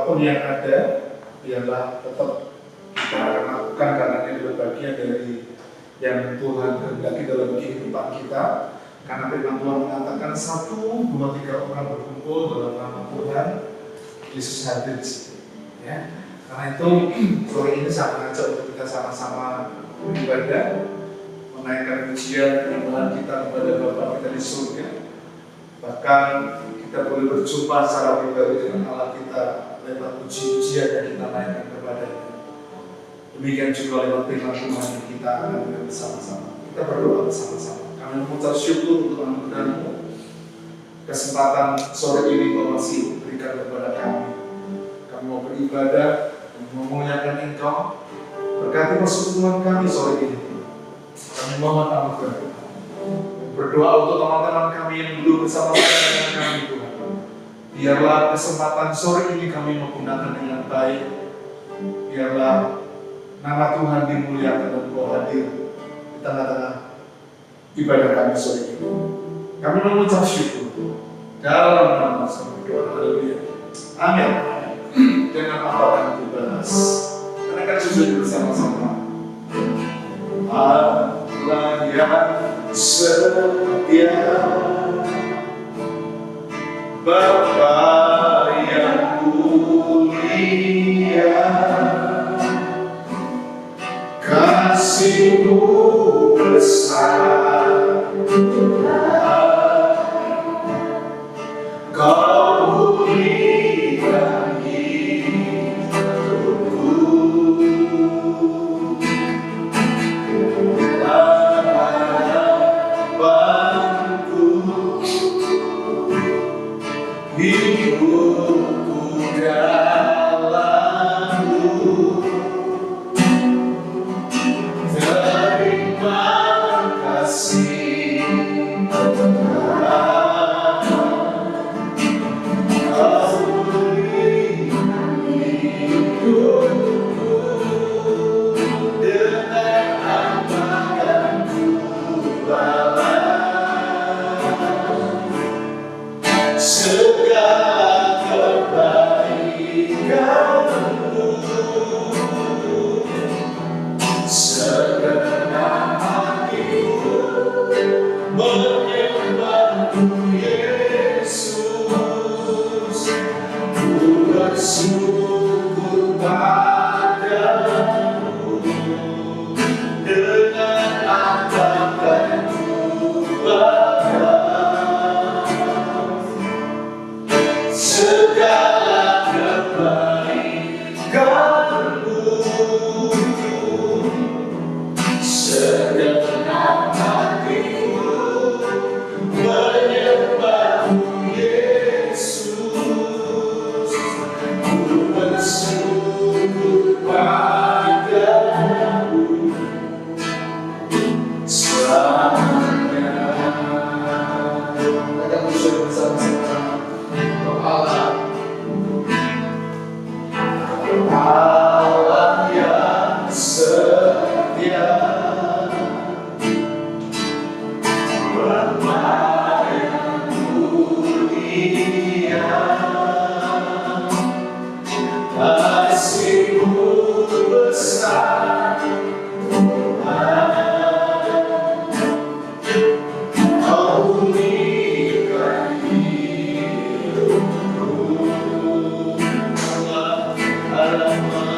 apapun yang ada, biarlah tetap kita akan lakukan karena ini adalah bagian dari yang Tuhan kehendaki dalam kehidupan kita. Karena firman Tuhan mengatakan 1, 2, 3 orang berkumpul dalam nama Tuhan, Yesus hadir di situ. Ya. Karena itu sore ini saya mengajak untuk kita sama-sama beribadah, menaikkan pujian penyembahan kita kepada Bapa kita di surga. Bahkan kita boleh berjumpa secara pribadi dengan Allah kita lewat puji-pujian yang kita naikkan kepada-Nya. Demikian juga lewat firman Tuhan yang kita akan bersama-sama. Kita berdoa bersama-sama. Kami mengucap syukur untuk anugerah-Mu. Kesempatan sore ini Kau masih berikan kepada kami. Kami mau beribadah, memuliakan Engkau. Berkati persekutuan kami sore ini. Kami mohon anugerah. Berdoa untuk teman-teman kami yang duduk bersama-sama dengan kami, Tuhan. Biarlah kesempatan sore ini kami menggunakan dengan baik. Biarlah nama Tuhan dimuliakan dan Kau hadir di tengah-tengah ibadah kami sore ini. Kami mengucap syukur dalam nama Tuhan. Haleluya. Amin. Dengan apa kami dibahas? Karena kan sujud bersama-sama. Allah yang setia, Bapa yang mulia, kasih-Mu besar, Kau berikan hidupku, harapanku, hidupku dalam-Mu. Terima kasih Tuhan, Kau berikan hidupku, dengan apa kan ku balas segala kebaikan-Mu. Segenap hatiku menyembah-Mu Yesus, ku bersyukur padamu, dengan apa kan ku balas segala kebaikan-Mu. Segenap hatiku menyembah-Mu Yesus, ku bersyukur padamu selamanya. Kita bersyukur bersama-sama. Allah yang setia, Bapa yang mulia, kasih-Mu besar, Kau berikan hidupku. Allah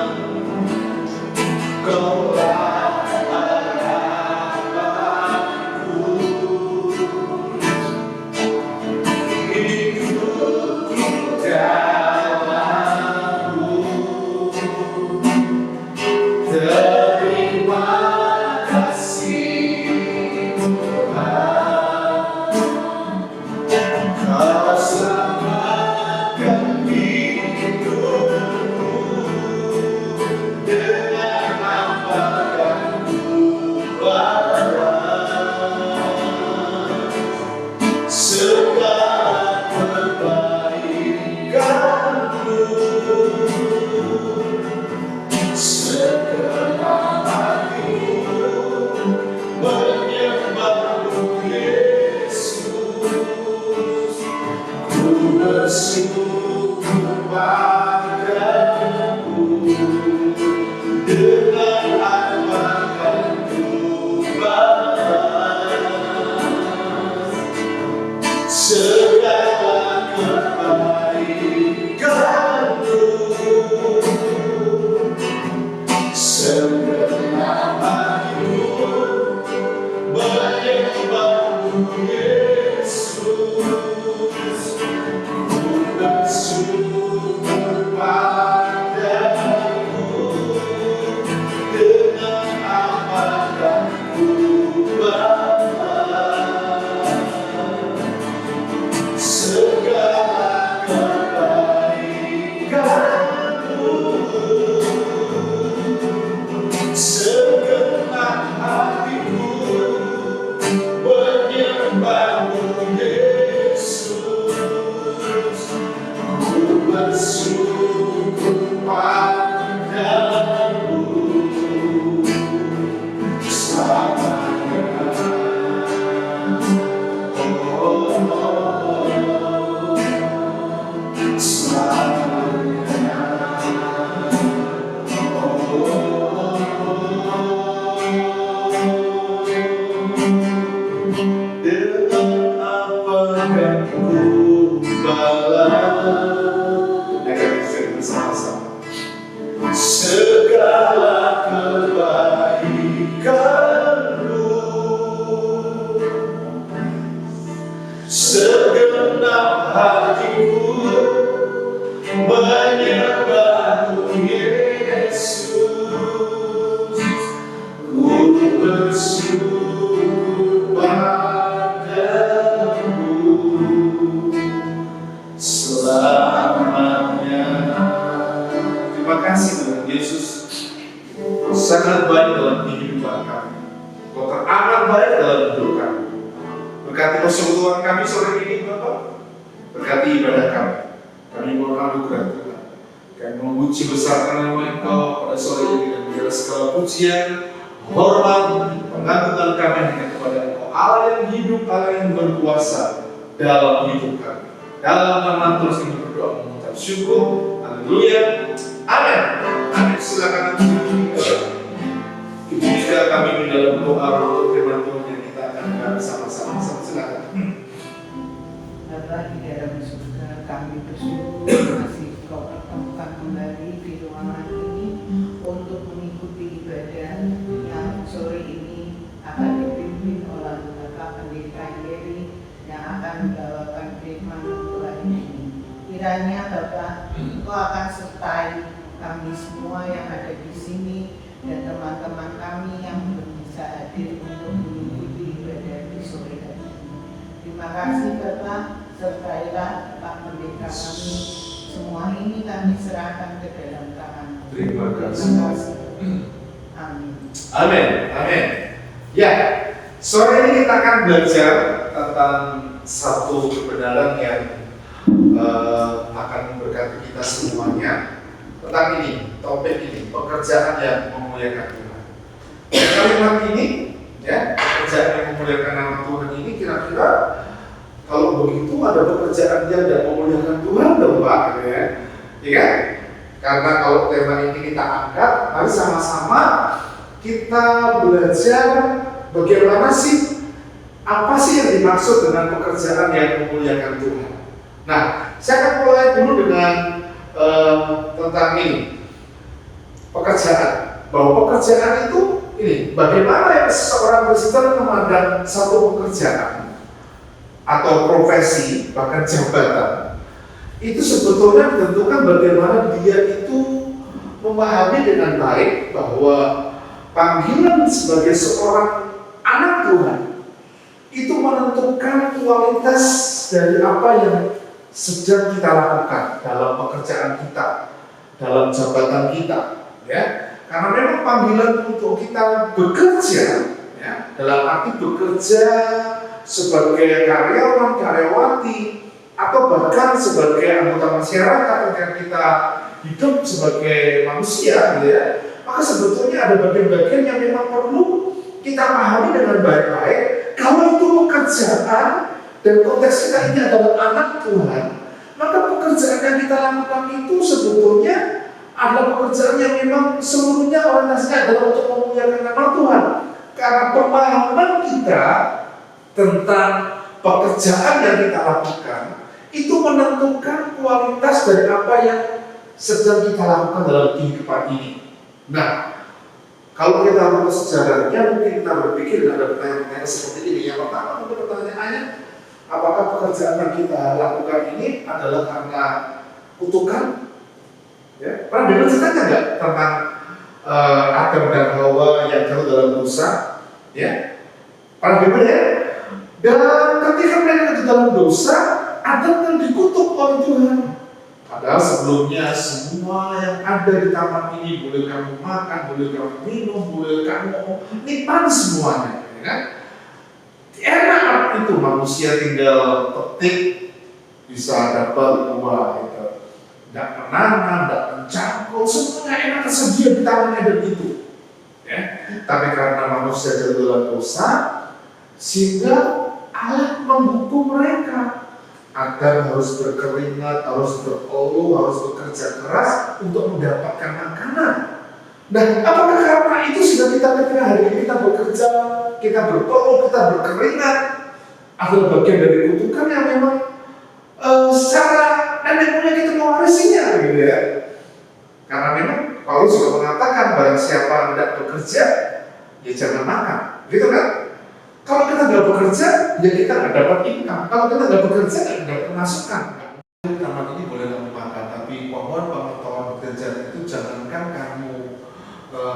sangat baik dalam kehidupan kami. Engkau teramat baik dalam hidup kami. Berkati persekutuan kami sore ini Bapak. Berkati ibadah kami. Kami mohon anugerah Tuhan. Kami memuji besarkan nama Engkau pada sore ini dan biarlah segala pujian, hormat, pengagungan kami hanya kepada Engkau, Allah yang hidup, Allah yang berkuasa dalam hidup kami. Dalam nama terus kami berdoa mengucap syukur. Haleluya. Amin. Amin. Silakan jika kami di dalam doa untuk firman Tuhan yang kita akan dengar bersama-sama. Silakan. Bapa di dalam surga, kami bersyukur masih Kau pertemukan kembali di ruangan ini untuk mengikuti ibadah yang sore ini akan dipimpin oleh Bapak Pendeta Yeri yang akan membawakan firman Tuhan ini. Kiranya Bapak, Engkau akan sertai kami semua yang ada di sini dan teman-teman kami yang belum bisa hadir untuk mengikuti ibadah di sore hari ini. Terima kasih Bapak, sertailah Pak Pendeta kami. Semua ini kami serahkan ke dalam tangan. Terima kasih. Amin. Amin. Amin. Ya, sore ini kita akan belajar tentang satu kebenaran yang akan memberkati kita semuanya. Tentang ini, topik ini, pekerjaan yang memuliakan Tuhan. Kalimat ini, ya, pekerjaan yang memuliakan nama Tuhan ini kira-kira kalau begitu ada pekerjaan yang tidak memuliakan Tuhan dong Pak, ya. Ya, karena kalau tema ini kita angkat, mari sama-sama kita belajar bagaimana sih, apa sih yang dimaksud dengan pekerjaan yang memuliakan Tuhan. Nah, saya akan mulai dulu dengan tentang ini, pekerjaan. Bahwa pekerjaan itu ini, bagaimana seorang Kristen memandang satu pekerjaan atau profesi, bahkan jabatan, itu sebetulnya menentukan bagaimana dia itu memahami dengan baik bahwa panggilan sebagai seorang anak Tuhan itu menentukan kualitas dari apa yang sedang kita lakukan dalam pekerjaan kita, dalam jabatan kita, ya. Karena memang panggilan untuk kita bekerja, ya, dalam arti bekerja sebagai karyawan, karyawati, atau bahkan sebagai anggota masyarakat ketika kita hidup sebagai manusia, gitu ya. Maka sebetulnya ada bagian-bagian yang memang perlu kita pahami dengan baik-baik. Kalau itu pekerjaan dan konteks kita ini adalah anak Tuhan, maka pekerjaan yang kita lakukan itu sebetulnya adalah pekerjaan yang memang seluruhnya orientasinya adalah untuk memuliakan nama Tuhan. Karena pemahaman kita tentang pekerjaan yang kita lakukan itu menentukan kualitas dari apa yang sedang kita lakukan dalam kehidupan ini. Nah, kalau kita mau sejarahnya, mungkin kita berpikir ada pertanyaan-pertanyaan seperti ini. Yang pertama mungkin pertanyaannya, apakah pekerjaan yang kita lakukan ini adalah karena kutukan? Ya, pernah dengar ceritanya nggak tentang Adam dan Hawa yang jatuh dalam dosa? Ya, pernah dengar ya? Dan ketika mereka jatuh dalam dosa, Adam kan dikutuk oleh Tuhan. Padahal sebelumnya semua yang ada di taman ini boleh kamu makan, boleh kamu minum, boleh kamu nikmati semuanya, ya kan? Enak itu manusia tinggal petik bisa dapat buah itu, tidak menanam, tidak mencangkul, semuanya enak tersedia di taman Eden itu. Ya, tapi karena manusia jatuh dalam dosa, sehingga Allah menghukum mereka. Adam harus berkeringat, harus berpeluh, harus bekerja keras untuk mendapatkan makanan. Nah, apakah karena itu sudah kita ketika hari ini kita bekerja, kita berpeluh, kita berkeringat, adalah bagian dari kutukan yang memang secara nenek moyang kita mewarisinya, gitu ya? Karena memang Paulus juga mengatakan barang siapa tidak bekerja, ya jangan makan, gitu kan? Kalau kita nggak bekerja, ya kita nggak dapat income. Kalau kita nggak bekerja, nggak dapat pemasukan. Taman ini boleh kamu makan, tapi pohon pengetahuan bekerja itu jangankan kamu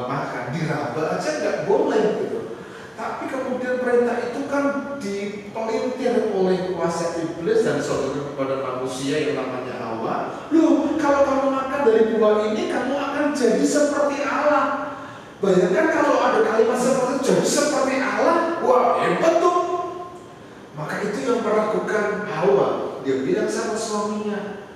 makan, diraba aja nggak boleh gitu. Tapi kemudian perintah itu kan dipelintir oleh kuasa iblis dan saudara kepada manusia yang namanya Hawa. Loh, kalau kamu makan dari buah ini, kamu akan jadi seperti Allah. Bayangkan kalau ada kalimat seperti itu, jadi seperti Allah, wah hebat tuh. Maka itu yang meragukan Hawa. Dia bilang sama suaminya,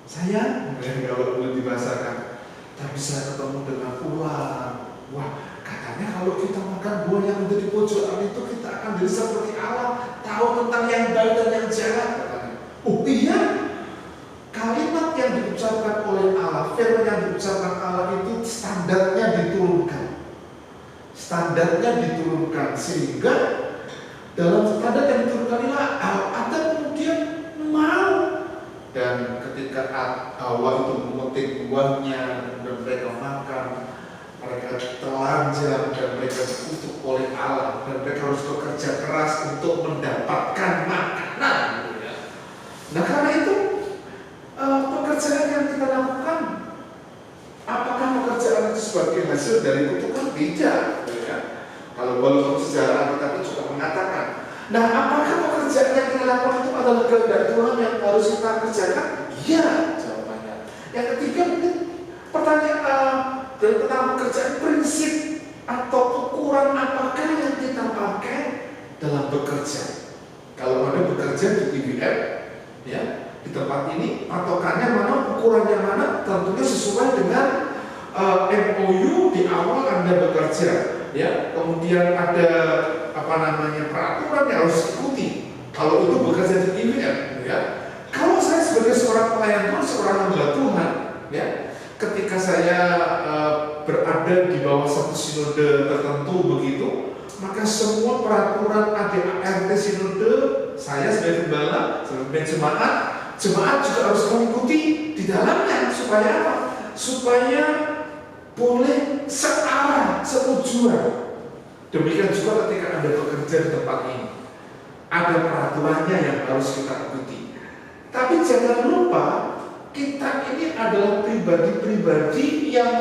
sayang, kalau boleh dibahasakan, tapi saya ketemu dengan ular. Wah, katanya kalau kita makan buah yang ada di pojokan itu, kita akan jadi seperti Allah, tahu tentang yang baik dan yang jahat, katanya. Oh iya, kalimat yang diucapkan oleh Allah, firman yang diucapkan Allah itu standarnya diturunkan. Standarnya diturunkan sehingga dalam standar yang diturunkan inilah Adam kemudian mau. Dan ketika Hawa itu memetik buahnya dan mereka makan, mereka telanjang dan mereka dikutuk oleh Allah dan mereka harus bekerja keras untuk mendapatkan makanan. Nah karena itu pekerjaan yang kita lakukan, apakah pekerjaan itu sebagai hasil dari kutukan? Tidak. Kalau walaupun sejarah kita juga mengatakan, nah apakah pekerjaan yang kita lakukan itu adalah kehendak Tuhan yang harus kita kerjakan? Iya jawabannya. Yang ketiga mungkin pertanyaan tentang pekerjaan, prinsip atau ukuran apakah yang kita pakai dalam bekerja. Kalau ada bekerja di IBM, ya di tempat ini patokannya mana, ukurannya mana, tentunya sesuai dengan MOU di awal Anda bekerja, ya. Kemudian ada peraturan yang harus diikuti. Kalau itu bekerja di IBM, ya. Kalau saya sebagai seorang pelayan Tuhan, seorang hamba Tuhan, ya, ketika saya berada di bawah satu sinode tertentu begitu, maka semua peraturan ADART sinode, saya sebagai gembala, sebagai jemaat juga harus mengikuti di dalamnya. Supaya apa? Supaya boleh searah, setujuan. Demikian juga ketika Anda bekerja di tempat ini, ada peraturannya yang harus kita ikuti. Tapi jangan lupa, kita ini adalah pribadi-pribadi yang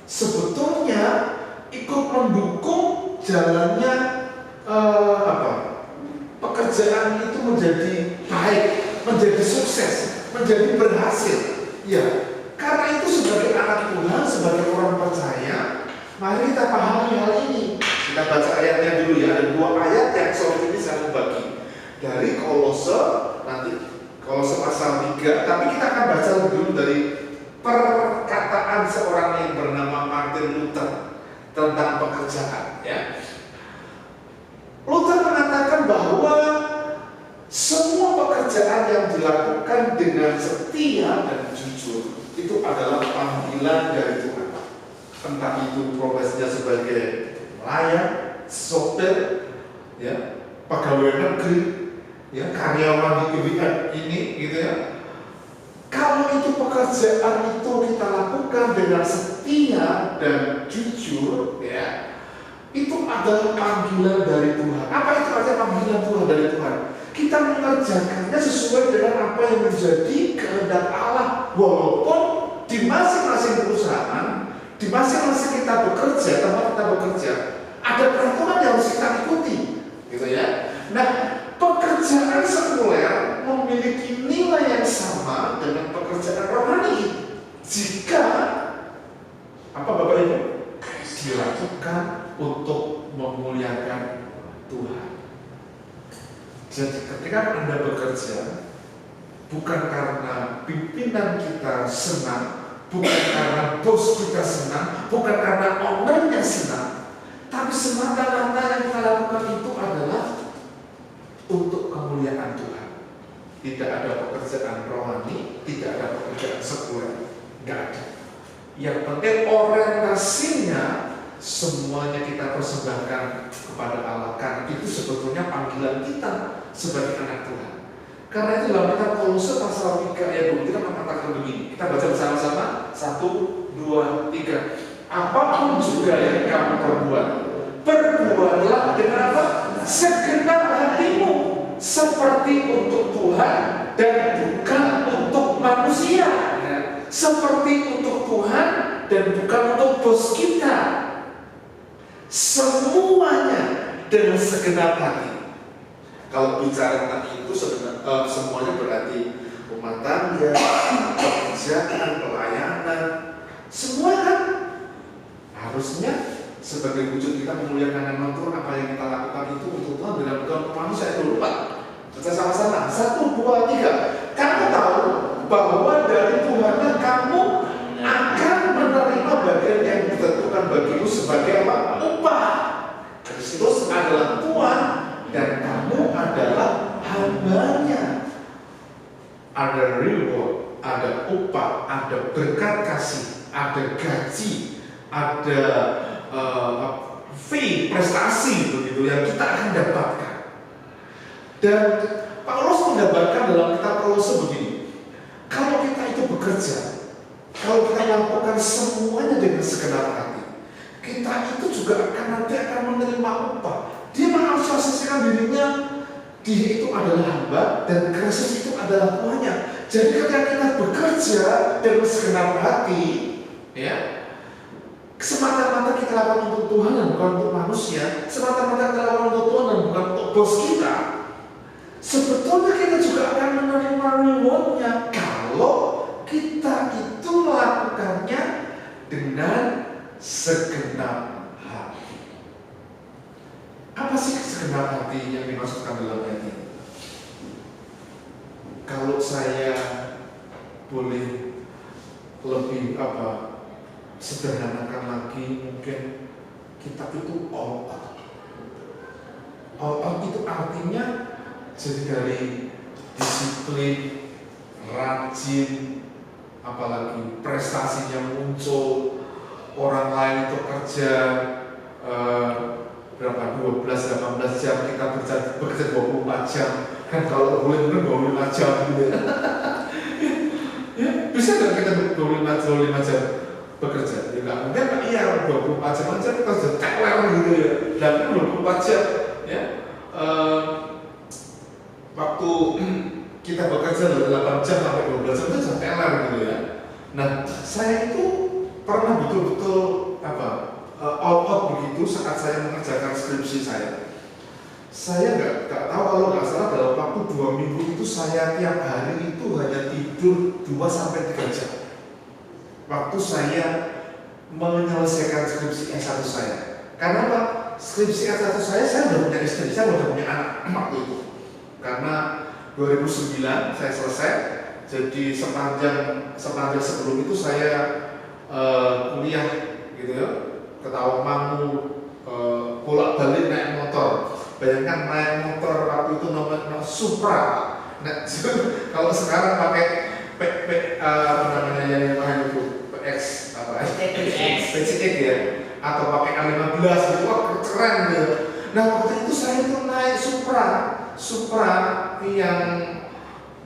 sebetulnya ikut mendukung jalannya pekerjaan itu menjadi baik, menjadi sukses, menjadi berhasil. Ya, karena itu sebagai anak Tuhan, sebagai orang percaya, mari kita pahami hal ini. Kita baca ayatnya dulu ya, ada 2 ayat yang sore ini saya mau bagi dari Kolose, nanti Kolose pasal 3, tapi kita akan baca dulu dari perkataan seorang yang bernama Martin Luther tentang pekerjaan, ya. Luther mengatakan bahwa semua pekerjaan yang dilakukan dengan setia dan jujur itu adalah panggilan dari Tuhan. Entah itu profesinya sebagai pelayan, sopir, ya, pegawai negeri, ya, karyawan di IBM ini, gitu ya. Kalau itu pekerjaan itu kita lakukan dengan setia dan jujur, ya, itu adalah panggilan dari Tuhan. Apa itu artinya panggilan Tuhan dari Tuhan? Kita mengerjakannya sesuai dengan apa yang menjadi kehendak Allah, walaupun di masing-masing perusahaan, di masing-masing kita bekerja, tempat kita bekerja, ada peraturan yang harus kita ikuti, gitu ya. Nah, pekerjaan sekuler memiliki nilai yang sama dengan pekerjaan rohani jika Bapak Ibu dilakukan untuk memuliakan Tuhan. Jadi ketika Anda bekerja, bukan karena pimpinan kita senang, bukan karena bos kita senang, bukan karena ownernya senang, tapi semata-mata yang kita lakukan itu adalah untuk kemuliaan Tuhan. Tidak ada pekerjaan rohani, tidak ada pekerjaan sekuler, nggak ada. Yang penting orientasinya semuanya kita persembahkan kepada Allah. Karena itu sebetulnya panggilan kita sebagai anak Tuhan. Karena itu dalam kitab Kolose pasal 3 ayat 23 mengatakan begini. Kita baca bersama-sama. 1, 2, 3. Apapun juga yang kamu perbuat, perbuatlah dengan apa? Segenap hatimu, seperti untuk Tuhan dan bukan untuk manusia. Seperti untuk Tuhan dan bukan untuk bos kita. Semuanya dengan segenap hati. Kalau bicara tentang itu semuanya berarti rumah tangga, pekerjaan, pelayanan, semua kan harus sebagai wujud kita memuliakan nama Tuhan, apa yang kita lakukan itu untuk Tuhan dan bukan untuk manusia. Itu lupa. Baca sama-sama. 1, 2, 3. Kamu tahu bahwa dari Tuhanlah kamu akan menerima bagian yang ditentukan bagimu sebagai apa? Upah. Kristus adalah Tuhan dan kamu adalah hambanya. Ada reward, ada upah, ada berkat kasih, ada gaji, ada fee, prestasi begitu yang kita akan dapatkan. Dan Paulus menggambarkan dalam kitab Kolose begini, kalau kita itu bekerja, kalau kita melakukan semuanya dengan segenap hati, kita itu juga nanti akan menerima upah. Dia mengasosiasikan dirinya, dia itu adalah hamba dan Kristus itu adalah Tuhannya. Jadi ketika kita bekerja dengan segenap hati, ya, semata-mata kita lakukan untuk Tuhan dan bukan untuk manusia, semata-mata kita lakukan untuk Tuhan dan bukan untuk bos kita, sebetulnya kita juga akan menerima rewardnya kalau kita itu melakukannya dengan segenap hati. Apa sih segenap hati yang dimaksudkan dalam ayat ini? Kalau saya boleh lebih sederhanakan lagi, mungkin kita itu all out. All out itu artinya jadi dari disiplin, rajin, apalagi prestasinya muncul, orang lain itu kerja 12-18 jam, kita bekerja 24 jam. Kan kalau boleh benar 25 jam gitu ya. Ya, bisa nggak kita 25 jam bekerja? Ya nggak mungkin, Pak. Iya, 24 jam aja kita sudah teler gitu ya. Dan 24 jam ya. Waktu kita bekerja dari 8 jam sampai 12 jam itu sudah teler gitu ya. Nah, saya itu pernah betul-betul all out begitu saat saya mengerjakan skripsi saya. Saya nggak tahu, kalau nggak salah dalam waktu 2 minggu itu saya tiap hari itu hanya tidur 2-3 jam. Waktu saya menyelesaikan skripsi S1 saya. Karena apa? Skripsi S1 saya sudah punya istri, saya sudah punya anak waktu itu. Karena 2009 saya selesai, jadi sepanjang sebelum itu saya kuliah gitu ya, ke Tawangmangu, bolak-balik naik motor. Bayangkan naik motor waktu itu nomor Supra. Nah, kalau sekarang pakai yang lain itu PX PCX ya, atau pakai A15 itu keren gitu. Nah, waktu itu saya itu naik Supra yang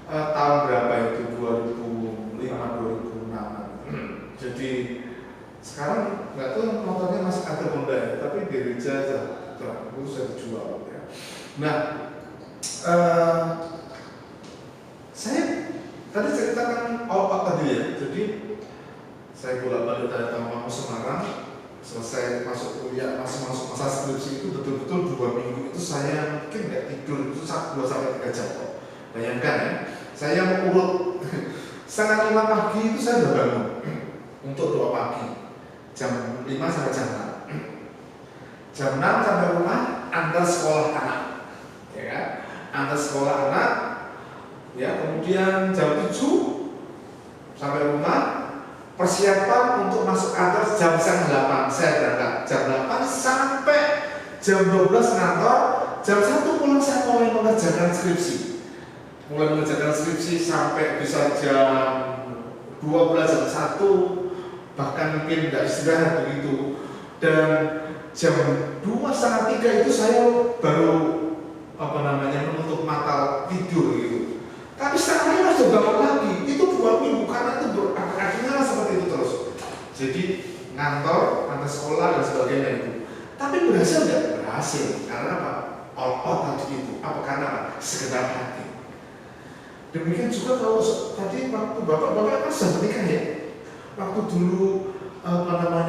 tahun berapa itu, 2005-2006. Jadi sekarang nggak tahu motornya masih ada Honda ya, tapi di Rija itu sudah dijual ya. Nah, saya tadi ceritakan all tadi ya. Jadi saya bolak-balik dari Tawangmangu Semarang, selesai masuk kuliah, masuk masa skripsi itu betul-betul 2 minggu itu saya mungkin nggak tidur itu 2-3 jam. Bayangkan ya, saya mau urut setengah 5 pagi itu saya udah bangun untuk doa pagi. Jam 5 sampai jam 6. Jam 6 sampai rumah, antar sekolah anak, ya kan? Antar sekolah anak, ya. Kemudian jam 7 sampai rumah, persiapan untuk masuk kantor jam 8. Saya berangkat jam 8 sampai jam 12 kantor. Jam 1 pulang, saya mulai mengerjakan skripsi. Sampai bisa jam 12, jam 1. Bahkan mungkin tidak istirahat begitu. Dan jam 2:30 itu saya baru menutup mata tidur gitu. Tapi sekarang sudah bangun lagi. Itu 2 minggu karena itu akhirnya seperti itu terus. Jadi ngantor, antar sekolah dan sebagainya itu. Tapi berhasil nggak? Berhasil. Karena apa? All out tadi itu. Apa? Karena apa? Sekedar hati. Demikian juga kalau tadi waktu bapak-bapak kan sudah menikah ya. Waktu dulu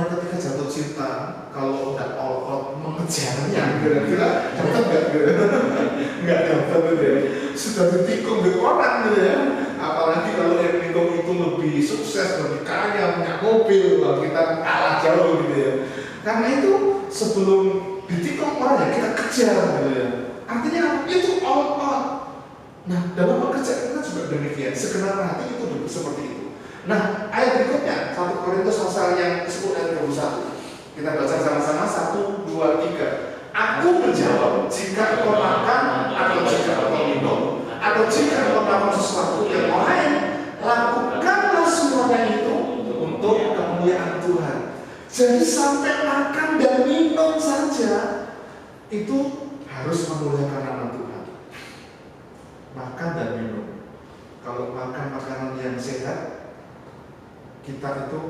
ketika jatuh cinta, kalau nggak all out mengejarnya, kira-kira dapat nggak dapat gitu ya. Sudah ditikung di orang gitu ya. Apalagi kalau yang tikung itu lebih sukses, lebih kaya, punya mobil, kalau kita kalah jauh gitu ya. Karena itu sebelum ditikung orang ya kita kejar gitu ya. Artinya apa? Itu all out. Nah, dalam pekerjaan kita juga demikian. Segenap hati itu seperti itu. Nah, ayat berikutnya 1 Korintus pasal yang ke-10 dan 21. Kita baca sama-sama 1, 2, 3. Aku menjawab, jika engkau makan atau jika engkau minum atau jika engkau melakukan sesuatu yang lain, lakukanlah semuanya itu untuk kemuliaan Tuhan. Jadi sampai makan dan minum saja itu harus memuliakan nama Tuhan. Makan dan minum. Kalau makan makanan yang sehat, kita itu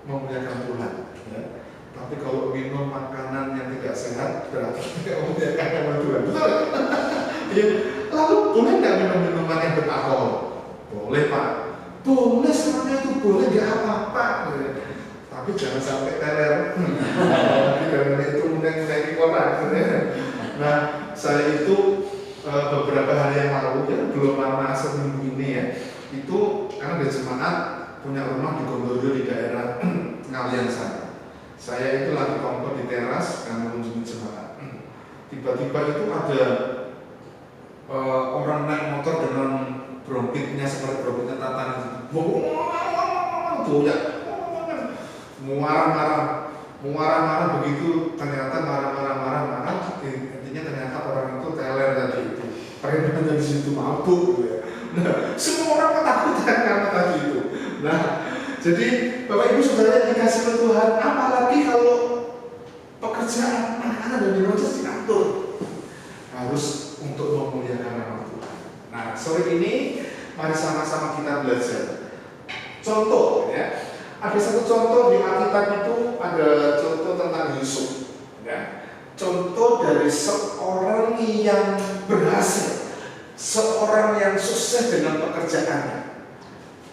memuliakan Tuhan. Ya. Tapi kalau minum makanan yang tidak sehat, berarti tidak memuliakan nama Tuhan. Betul? Ya. Lalu boleh nggak minum minuman yang beralkohol? Boleh Pak. Boleh semuanya itu boleh, nggak apa-apa. Tapi jangan sampai teler. Karena itu mengenai orang. Nah, saya itu beberapa hari yang lalu ya, belum lama seminggu ini ya, itu karena ada jemaat punya rumah di Gondorio di daerah Ngalian sana. Saya itu lagi kongko di teras karena mengunjungi jemaat. Tiba-tiba itu ada orang naik motor dengan brompitnya seperti brompitnya Tatan itu ya, muara-marah begitu, ternyata marah, intinya ternyata orang itu teler tadi itu, preman dari situ mabuk gitu ya. Nah, semua orang ketakutan karena tadi itu. Nah, jadi Bapak Ibu Saudara dikasih Tuhan, apalagi kalau pekerjaan makanan dan minuman diatur harus untuk memuliakan nama Tuhan. Nah, sore ini mari sama-sama kita belajar. Contoh ya, ada satu contoh di Alkitab itu, ada contoh tentang Yusuf ya. Contoh dari seorang yang berhasil, seorang yang sukses dengan pekerjaannya.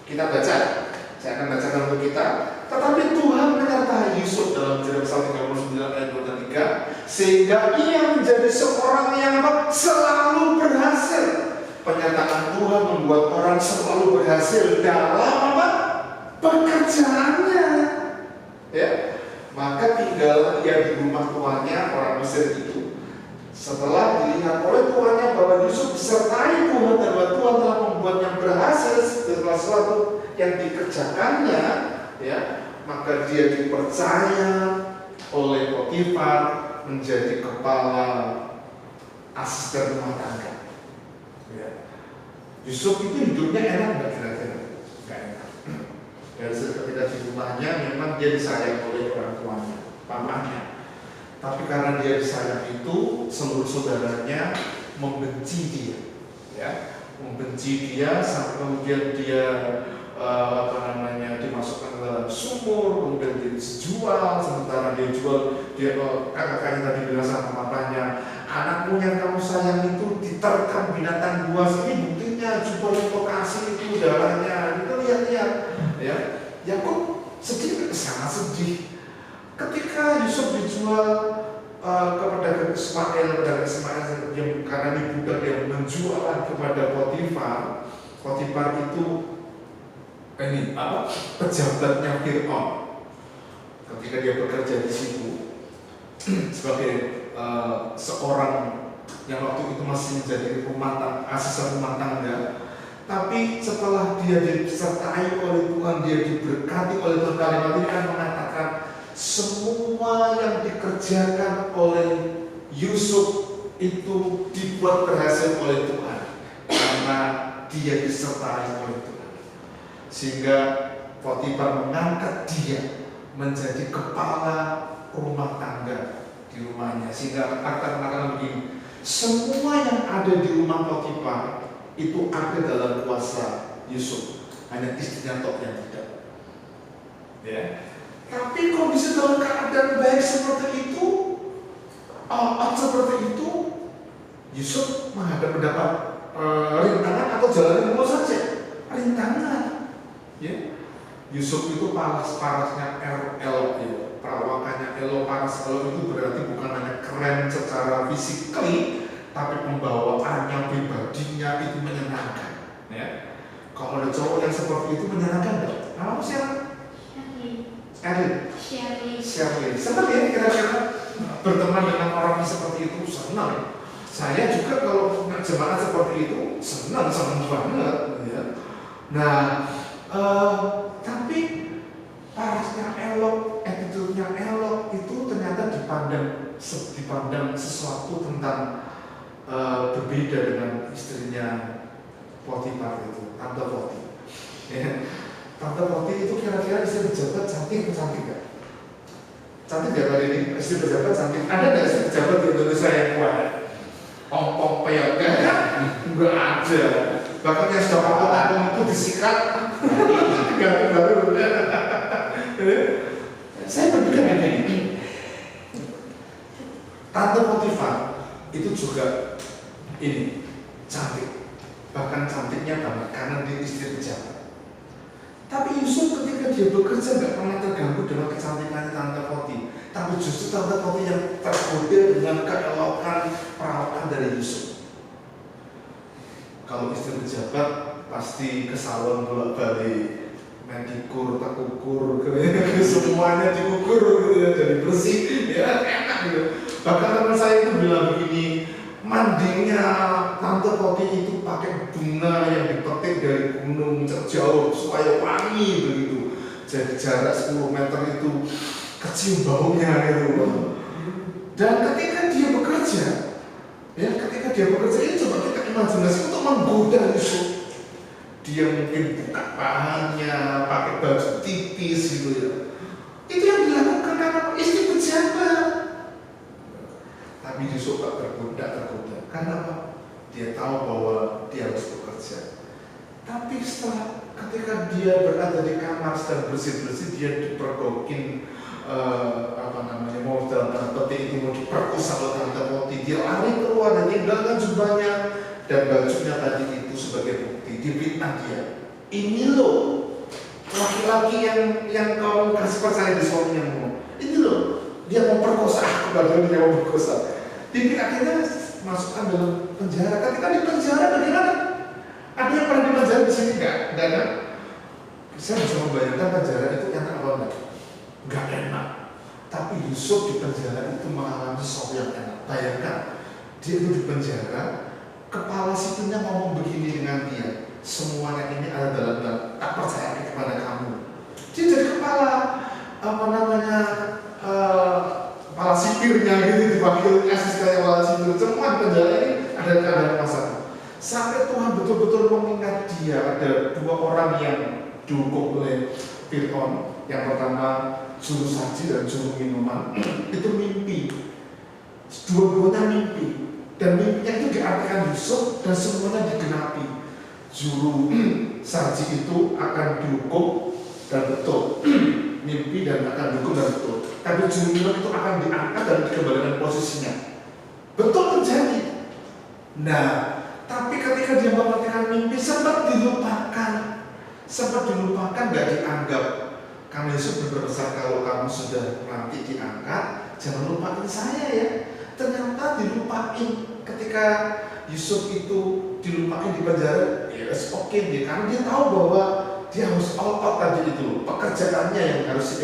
Kita baca, saya akan bacakan untuk kita. Tetapi Tuhan menyertai Yusuf dalam Jeremia 39 ayat 2 dan 3, sehingga ia menjadi seorang yang selalu berhasil. Pernyataan Tuhan membuat orang selalu berhasil dalam apa? Pekerjaannya. Ya, maka tinggal ia di rumah tuannya orang Mesir itu. Setelah dilihat oleh tuannya bahwa Yusuf disertai Tuhan dan bahwa Tuhan telah membuatnya berhasil setelah sesuatu yang dikerjakannya, ya, maka dia dipercaya oleh Potifar menjadi kepala asisten rumah tangga. Ya. Yusuf itu hidupnya enak nggak kira-kira? Nggak enak. Dari ketika di rumahnya memang dia disayang oleh orang tuanya, pamannya. Tapi karena dia disayang itu, seluruh saudaranya membenci dia, ya, membenci dia sampai kemudian dia dimasukkan ke dalam sumur, kemudian dia dijual. Sementara dia jual, dia kakaknya tadi bilang sama papanya, anakmu yang kamu sayang itu diterkam binatang buas, ini buktinya jubah lokasi itu darahnya, itu lihat-lihat. Ya, Yakub sedih, sangat sedih. Ketika Yusuf dijual kepada Ismail karena dibudak yang menjual kepada Potifar. Potifar itu pejabatnya Fir'aun. Ketika dia bekerja di situ sebagai seorang yang waktu itu masih menjadi asisten rumah tangga. Tapi setelah dia disertai oleh Tuhan, dia diberkati oleh Tuhan, kalimat ini kan mengatakan semua yang dikerjakan oleh Yusuf itu dibuat berhasil oleh Tuhan karena dia disertai oleh Tuhan. Sehingga Potifar mengangkat dia menjadi kepala rumah tangga di rumahnya. Sehingga akan begini, semua yang ada di rumah Potifar itu ada dalam kuasa Yusuf, hanya istrinya tok yang tidak. Ya. Tapi kondisi dalam keadaan baik seperti itu, Yusuf mendapat rintangan atau jalan mulus saja, rintangan. Ya. Yusuf itu parasnya RL, ya. Perawakannya Elo, paras Elo itu berarti bukan hanya keren secara fisikly, tapi pembawaannya, pribadinya itu menyenangkan. Ya. Kalau ada cowok yang seperti itu menyenangkan nggak? Apa sih? Erin, Sharing. senang ya kira-kira berteman dengan orang seperti itu, senang. Saya juga kalau jemaat seperti itu senang banget ya. Nah, tapi parasnya elok, attitude-nya elok itu ternyata dipandang sesuatu tentang berbeda dengan istrinya Potifar itu, Tante Poti. Ya. Tante Poti itu kira-kira istri pejabat cantik gak? Cantik gak kali ini? Istri pejabat cantik. Ada nggak istri pejabat di Indonesia yang kuat? Ompong peyot kan? Nggak ada. Bahkan yang sudah ompong itu disikat. Ganti-ganti. Saya berpikir kayak gini. Tante Potifar itu juga ini cantik. Bahkan cantiknya banget karena dia istri pejabat. Tapi Yusuf ketika dia bekerja nggak pernah terganggu dengan kecantikannya Tante Poti. Tapi justru Tante Poti yang tergoda dengan keelokan perawakan dari Yusuf. Kalau istri pejabat pasti ke salon bolak-balik, medikur, tekukur, semuanya diukur gitu ya, jadi bersih, ya enak gitu. Bahkan teman saya itu bilang begini, mandinya Tante Poti itu pakai bunga yang dipetik dari gunung terjauh supaya wangi begitu. Jadi jarak 10 meter itu kecium baunya gitu. Dan ketika dia bekerja, ini coba kita imajinasi untuk menggoda Yusuf. Dia mungkin buka pahanya, pakai baju tipis gitu ya. Itu yang dilakukan karena istri pejabat. Tapi Yusuf tak tergoda. Karena apa? Dia tahu bahwa dia harus bekerja. Tapi ketika dia berada di kamar sedang bersih-bersih, dia dipergokin mau dalam peti itu mau diperkosa oleh Tante Poti. Dia lari keluar dan tinggalkan jubahnya dan bajunya tadi itu sebagai bukti. Difitnah dia. Ini loh laki-laki yang kau kasih percaya di suamimu. Ini loh dia mau perkosa aku, padahal dia mau perkosa. Akhirnya masukkan dalam penjara. Ketika di penjara bagaimana? Ada yang pernah di penjara di sini nggak? Nggak kan? Saya bisa membayangkan penjara itu enak apa enggak? Nggak enak. Tapi Yusuf di penjara itu mengalami sesuatu yang enak. Bayangkan, dia itu di penjara, kepala sipilnya ngomong begini dengan dia. Semuanya ini ada dalam tak percaya kepada kamu. Dia jadi kepala kepala sipirnya gitu, dipanggil asisten kepala sipir. Semua di penjara ini ada keadaan masalah. Sampai Tuhan betul-betul mengingat dia. Ada 2 orang yang dihukum oleh Fir'aun. Yang pertama juru saji dan juru minuman. Itu mimpi. Dua-duanya mimpi. Dan mimpinya itu diartikan Yusuf dan semuanya digenapi. Juru saji itu akan dihukum dan betul. Mimpi dan akan dihukum dan betul. Tapi juru minuman itu akan diangkat dan dikembalikan posisinya. Betul terjadi. Nah, tapi ketika dia mematikan mimpi sempat dilupakan, gak dianggap. Karena Yesus berpesan kalau kamu sudah nanti diangkat, jangan lupain saya ya. Ternyata dilupain ketika Yusuf itu dilupain di penjara. Yes, oke deh, karena dia tahu bahwa dia harus all out tadi itu, pekerjaannya yang harus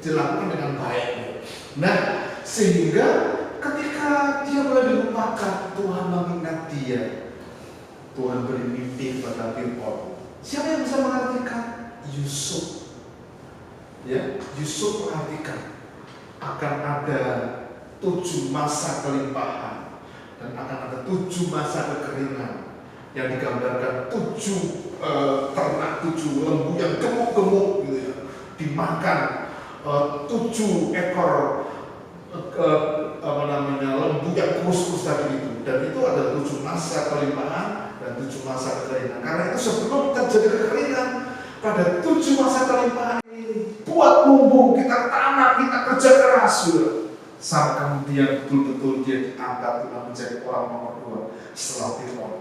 dilakukan dengan baik. Nah, sehingga ketika dia mulai dilupakan, Tuhan mengingat dia. Tuhan beri mimpi kepada Fir'aun. Siapa yang bisa mengartikan? Yusuf. Ya, Yusuf mengartikan akan ada 7 masa kelimpahan dan akan ada 7 masa kekeringan yang digambarkan 7 ternak, 7 lembu yang gemuk-gemuk gitu ya, dimakan 7 ekor lembu yang kurus-kurus tadi itu. Dan itu ada 7 masa kelimpahan dan 7 masa kekeringan. Karena itu sebelum terjadi kekeringan, pada 7 masa kelimpahan ini buat lumbung, kita tanam, kita kerja keras gitu. Sampai kemudian betul-betul dia diangkat Tuhan menjadi orang nomor 2 setelah Fir'aun.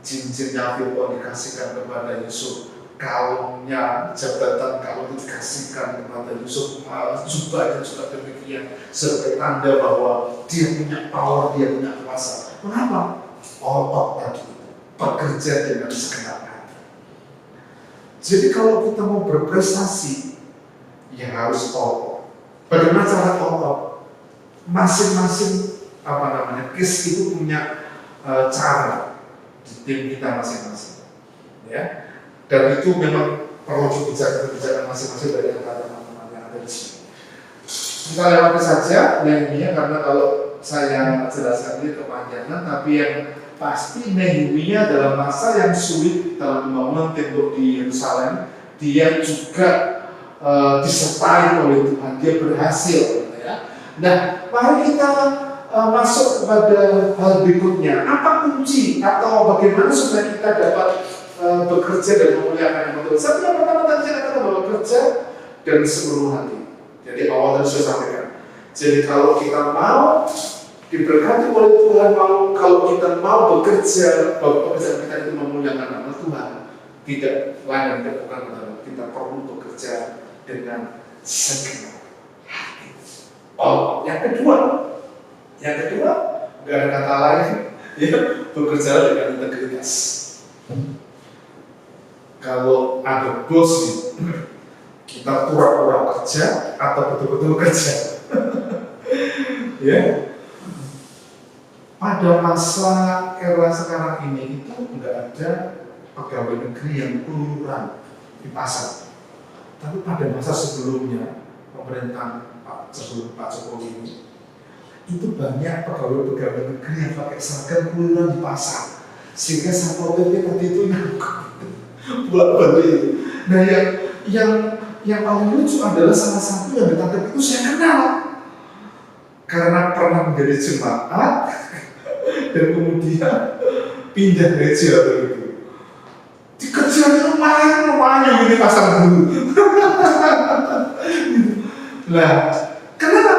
Cincinnya Fir'aun dikasihkan kepada Yusuf, kalungnya, jabatan kalung itu dikasihkan kepada Yusuf, jubahnya juga demikian, sebagai tanda bahwa dia punya power, dia punya kuasa. Mengapa? All tadi bekerja dengan segenap hati. Jadi kalau kita mau berprestasi, ya harus all. Bagaimana cara all? Masing-masing case itu punya cara di tim kita masing-masing, ya. Dan itu memang perlu kebijakan masing-masing dari antara teman-teman yang ada di sini. Kita lewati saja Nehemia karena kalau saya jelaskan ini kepanjangan, tapi yang pasti Nehemia dalam masa yang sulit dalam pembangunan tembok di Yerusalem, dia juga disertai oleh Tuhan, dia berhasil, ya. Nah, mari kita masuk kepada hal berikutnya. Apa kunci atau bagaimana supaya kita dapat bekerja dan memuliakan nama Tuhan? Satu yang pertama tadi saya katakan bahwa bekerja dan sepenuh hati. Jadi awal tadi saya sampaikan. Jadi kalau kita mau diberkati oleh Tuhan, kalau kita mau bekerja, bahwa pekerjaan kita itu memuliakan nama Tuhan, tidak lain dan tidak bukan kita perlu bekerja dengan segenap hati. Oh, yang kedua, nggak ada kata lain, ya, bekerja dengan integritas. Kalau ada bos, kita pura-pura kerja atau betul-betul kerja. Ya. Pada masa era sekarang ini itu nggak ada pegawai negeri yang keluyuran di pasar. Tapi pada masa sebelumnya pemerintahan Pak Jokowi ini, itu banyak pegawai negeri yang pakai seragam keluyuran di pasar, sehingga satpol pp tadi itu buat-balik. Nah, yang paling lucu adalah salah satu yang ditangkap itu saya kenal karena pernah menjadi jemaat dan kemudian pindah gereja begitu. Dikejar lumayan ini pasar dulu. Nah, kenapa?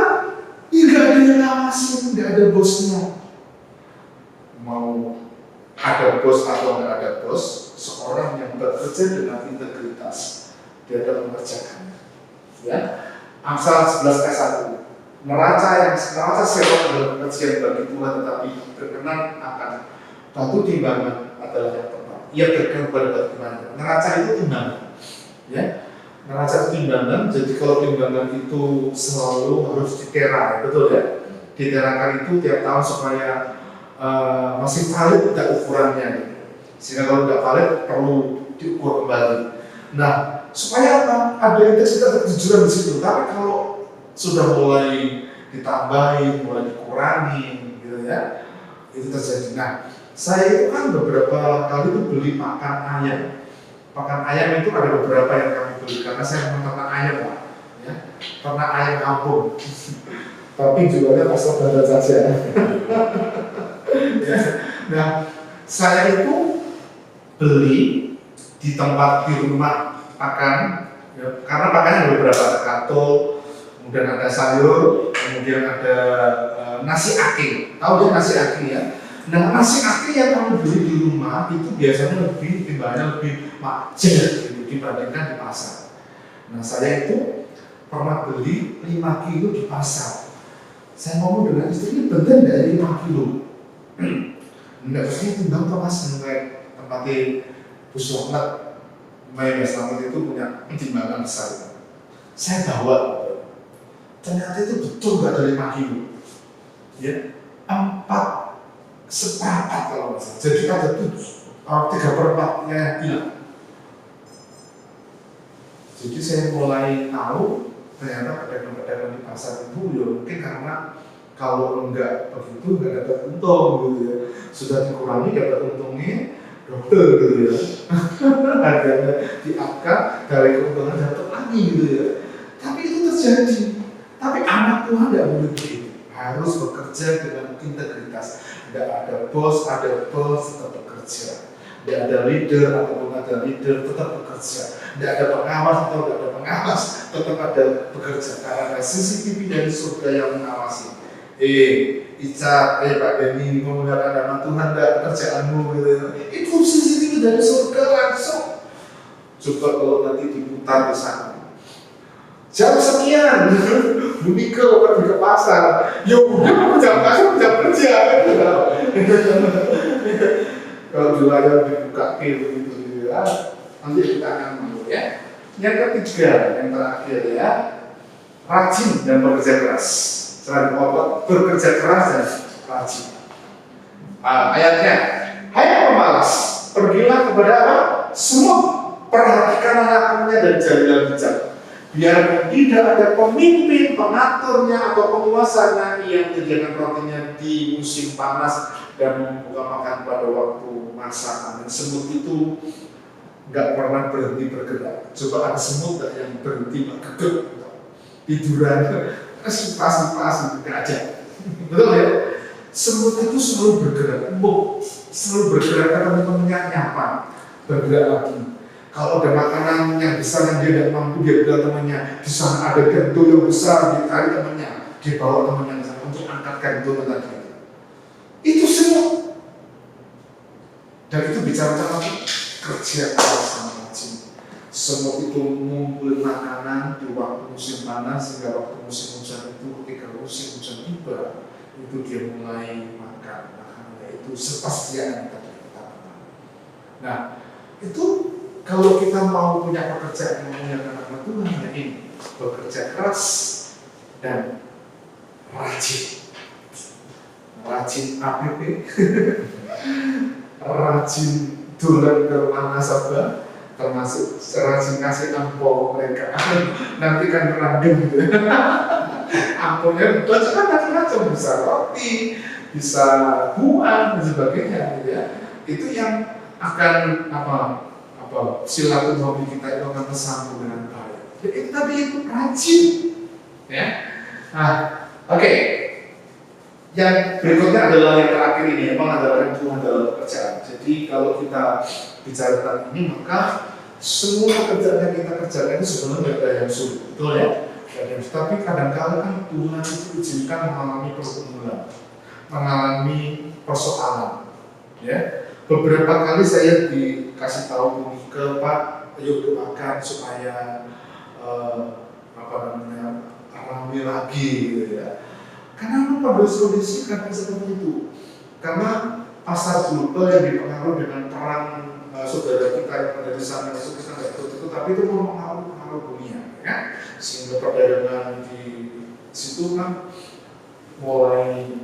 Ya nggak ada yang ngawasin, nggak ada bosnya. Mau ada bos atau nggak ada bos, seorang yang bekerja dengan integritas, dia akan mengerjakannya. Ya, Amsal 11 ayat 1. Neraca sewa adalah pekerjaan bagi Tuhan, tetapi berkenan akan batu timbangan adalah yang tepat. Ia berkenan pada batu timbangan. Neraca itu timbangan, ya. Neraca itu timbangan. Jadi kalau timbangan itu selalu harus ditera, betul ya? Diterakan itu tiap tahun supaya masih valid tidak ukurannya, sehingga kalau tidak valid perlu diukur kembali. Nah, supaya apa? Ada intensitas kejujuran di situ. Tapi kalau sudah mulai ditambahin, mulai dikurangi, gitu ya, itu terjadi. Nah, saya itu kan beberapa kali itu beli pakan ayam. Pakan ayam itu ada beberapa yang kami beli karena saya memang ternak ayam, Pak. Ya, ternak ayam kampung. Tapi jualnya pasar badan saja. Ya. Nah, saya itu beli di tempat di rumah pakan, ya, karena pakannya ada beberapa, ada katul, kemudian ada sayur, kemudian ada nasi aki. Tahu dia nasi aki ya? Nah, nasi aki yang kamu beli di rumah itu biasanya timbangannya lebih macet gitu, dibandingkan di pasar. Nah, saya itu pernah beli 5 kilo di pasar. Saya ngomong dengan istri, bener dari 5 kilo. Enggak, saya timbang tuh mas, sampai tempatnya Bu Soklat, Maya Selamat itu punya timbangan besar. Saya bawa, ternyata itu betul nggak ada 5 kilo, ya, 4 seperempat kalau nggak salah. Jadi ada 3/4-nya hilang. Jadi saya mulai tahu ternyata pedagang-pedagang di pasar itu ya mungkin karena kalau enggak begitu enggak dapat untung gitu ya. Sudah dikurangi dapat untungnya double gitu ya. Harganya diangkat dari keuntungan dapat lagi gitu ya. Tapi itu terjadi. Tapi anak Tuhan tidak boleh begitu. Harus bekerja dengan integritas. Tidak ada bos tetap bekerja. Tidak ada leader ataupun ada leader tetap bekerja. Tidak ada pengawas atau tidak ada pengawas tetap ada bekerja. Karena ada CCTV dari surga yang mengawasi. Ica, Pak Denny memuliakan nama Tuhan dan pekerjaanmu gitu. Itu CCTV dari surga langsung. Coba kalau nanti diputar di sana. Jam sekian, Bu Nike pergi ke pasar. Ya udah, jam kerja. Kalau di layar dibuka gitu ya, nanti kita akan mampu ya. Yang ketiga, yang terakhir ya, rajin dan bekerja keras. Selain bekerja keras dan rajin. Ayatnya, hai pemalas, pergilah kepada apa? Semut, perhatikan anaknya dan jadilah bijak. Biarpun tidak ada pemimpin, pengaturnya atau penguasanya yang menyediakan rotinya di musim panas dan membuka makan pada waktu masakan. Dan semut itu nggak pernah berhenti bergerak. Coba ada semut yang berhenti bergerak, tiduran, pas nggak ada. Betul ya? Semut itu selalu bergerak, selalu bergerak karena teman-temannya nyapa, bergerak lagi. Kalau ada makanan yang besar yang dia tidak mampu, dia bilang temannya, di sana ada gento yang besar, dia tarik temannya, dia bawa temannya ke sana untuk angkat gento tadi. Itu semut. Dan itu bicara tentang kerja keras dan rajin. Semut itu mengumpulkan makanan di waktu musim panas sehingga waktu musim hujan itu ketika musim hujan tiba itu dia mulai makan makanannya itu sepastiin tadi kita. Nah itu kalau kita mau punya pekerjaan yang memuliakan nama Tuhan, ya ini bekerja keras dan rajin. Rajin APP, rajin dolan ke mana saja, termasuk rajin kasih ampau mereka. Nanti kan random gitu. Ampunya baca kan macam-macam, bisa roti, bisa buah dan sebagainya, gitu ya. Itu yang akan silaturahmi kita itu akan tersambung dengan baik. Jadi tadi itu rajin, ya. Nah, oke. Yang berikutnya adalah yang terakhir ini, memang adalah Tuhan dalam pekerjaan. Jadi kalau kita bicara tentang ini, maka semua pekerjaan yang kita kerjakan itu sebenarnya tidak ada yang sulit, betul ya? Tapi kadang-kadang kan Tuhan itu izinkan mengalami pergumulan, mengalami persoalan, ya. Beberapa kali saya dikasih tahu ke Pak, ayo doakan supaya ramai lagi, gitu ya. Karena apa kondisi kan seperti itu? Karena pasar global yang dipengaruhi dengan perang saudara kita yang ada di sana itu kita nggak ikut, tapi itu mempengaruhi dunia, ya. Sehingga perdagangan di situ kan mulai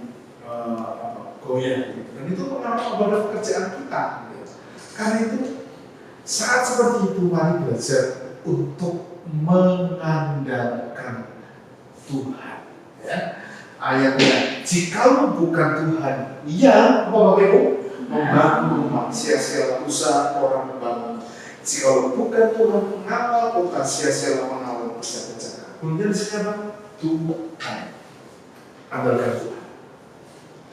goyah, gitu. Dan itu pengaruh pada pekerjaan kita. Gitu. Karena itu saat seperti itu mari belajar untuk mengandalkan Tuhan. Ya. Ayatnya, jikalau bukan Tuhan yang membangun rumah, sia-sialah usaha orang membangun. Jikalau bukan Tuhan mengawal kota, sia-sialah mengawal kerja-kerja. Kemudian sekarang Tuhan, andalkan Tuhan.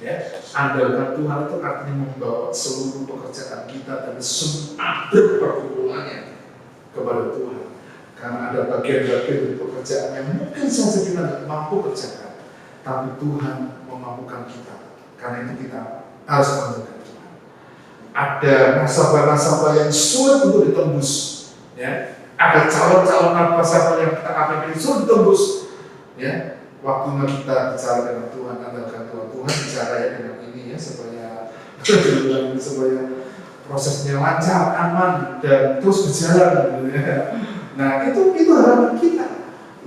Ya, andalkan Tuhan itu artinya membawa seluruh pekerjaan kita dan semua pergumulannya kepada Tuhan. Karena ada bagian-bagian dari pekerjaan yang mungkin saja kita tidak mampu kerjakan, tapi Tuhan memampukan kita. Karena itu kita harus mengandalkan Tuhan. Ada nasabah-nasabah yang sulit untuk ditembus, ya. Ada calon-calon nasabah yang kita ambil sulit ditembus, ya. Waktunya kita bicara dengan Tuhan, andalkan Tuhan. Tuhan bicara ya dengan ini ya supaya prosesnya lancar, aman dan terus berjalan, ya. Nah itu harapan kita,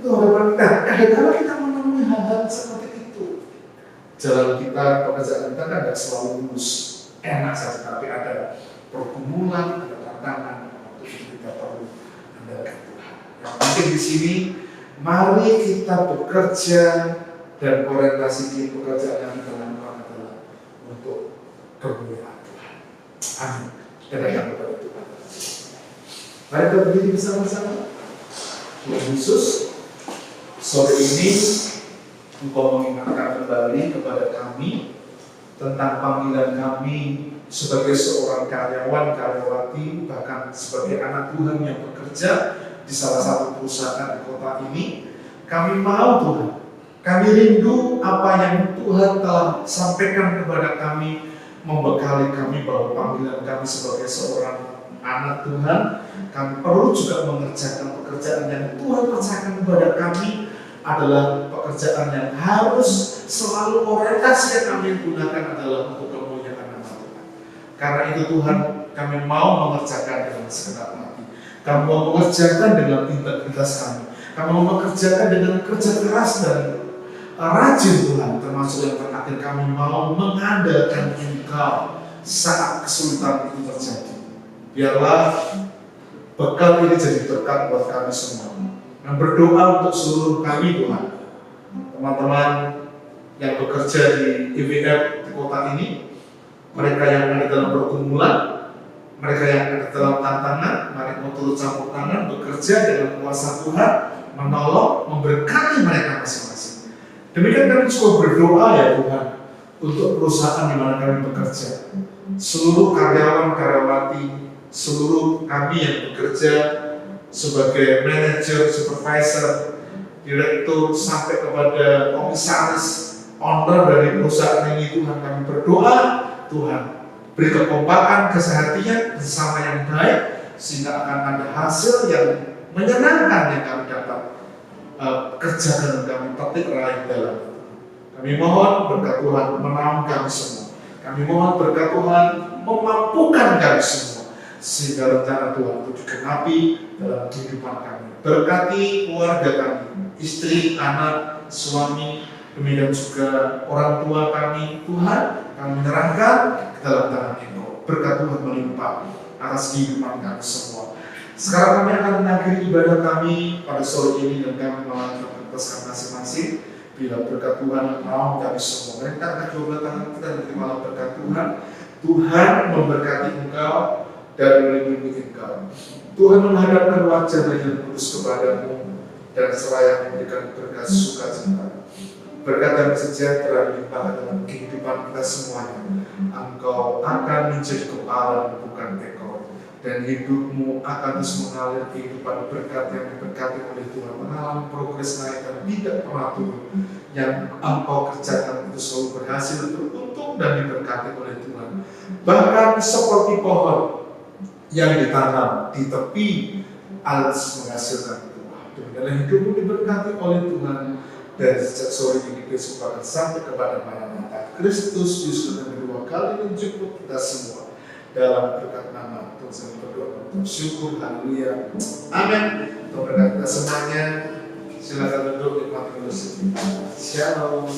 itu harapan kita. Kadang-kadang kita menemui hal-hal seperti itu. Jalan kita, pekerjaan kita kan tidak selalu lurus, enak saja, tapi ada pergumulan, ada tantangan. Waktu itu kita perlu andalkan Tuhan. Yang penting di sini, mari kita bekerja dan orientasi pekerjaan yang kita lakukan adalah untuk kemuliaan Tuhan. Amin. Kita datang kepada Tuhan. Mari kita berdiri bersama-sama. Tuhan Yesus, sore ini Engkau mengingatkan kembali kepada kami tentang panggilan kami sebagai seorang karyawan, karyawati, bahkan sebagai anak Tuhan yang bekerja di salah satu perusahaan di kota ini. Kami mau Tuhan, kami rindu apa yang Tuhan telah sampaikan kepada kami, membekali kami bahwa panggilan kami sebagai seorang anak Tuhan, kami perlu juga mengerjakan pekerjaan yang Tuhan percayakan kepada kami adalah pekerjaan yang harus selalu orientasi yang kami gunakan adalah untuk kemuliaan nama Tuhan. Karena itu Tuhan, kami mau mengerjakan dengan segenap hati. Kamu mau mengerjakan dengan integritas kami. Kamu mau mengerjakan dengan kerja keras dan rajin Tuhan. Termasuk yang terakhir, kami mau mengandalkan Engkau saat kesulitan itu terjadi. Biarlah bekal ini jadi berkat buat kami semua. Dan berdoa untuk seluruh kami Tuhan. Teman-teman yang bekerja di IWF di kota ini, mereka yang ada dalam pergumulan, mereka yang ada dalam tantangan, mari mau turut campur tangan bekerja dengan kuasa Tuhan, menolong, memberkati mereka masing-masing. Demikian kami coba berdoa ya Tuhan untuk perusahaan di mana kami bekerja. Seluruh karyawan-karyawati, seluruh kami yang bekerja sebagai manajer, supervisor, direktur, sampai kepada komisaris, owner dari perusahaan ini Tuhan, kami berdoa Tuhan beri kekompakan, kesehatian, bersama yang baik, sehingga akan ada hasil yang menyenangkan yang kami dapat kerjakan dan kami petik raih dalam. Kami mohon berkat Tuhan menaungi kami semua. Kami mohon berkat Tuhan memampukan kami semua, sehingga rencana Tuhan itu digenapi dalam kehidupan kami. Berkati keluarga kami, istri, anak, suami, demikian juga orang tua kami. Tuhan, kami menyerahkan ke dalam tangan Engkau. Berkat Tuhan melimpah atas kehidupan kami semua. Sekarang kami akan mengakhiri ibadah kami pada sore ini dan kami melanjutkan aktivitas kami masing-masing. Bila berkat Tuhan mau kami semua. Mereka akan coba tangan kita dan terimalah berkat Tuhan. Tuhan memberkati engkau dan melindungi engkau. Tuhan menghadapkan wajah yang kudus kepadamu dan seraya memberikan berkat sukacita. Berkat dan sejahtera dilimpahkan dalam kehidupan kita semuanya. Engkau akan menjadi kepala bukan ekor, dan hidupmu akan terus mengalir kehidupan berkat yang diberkati oleh Tuhan, mengalami progres naik dan tidak pernah turun. Yang engkau kerjakan itu selalu berhasil, teruntung dan diberkati oleh Tuhan. Bahkan seperti pohon yang ditanam di tepi alas menghasilkan buah. Demikianlah hidupmu diberkati oleh Tuhan. Dan sejak sore ini besok akan sampai kepada Maranatha. Kristus Yesus yang kedua kali menjemput kita semua dalam berkat nama Tuhan. Saya berdoa untuk syukur, haleluya, amin. Untuk berkat kita semuanya, silakan duduk, nikmati musik. Shalom.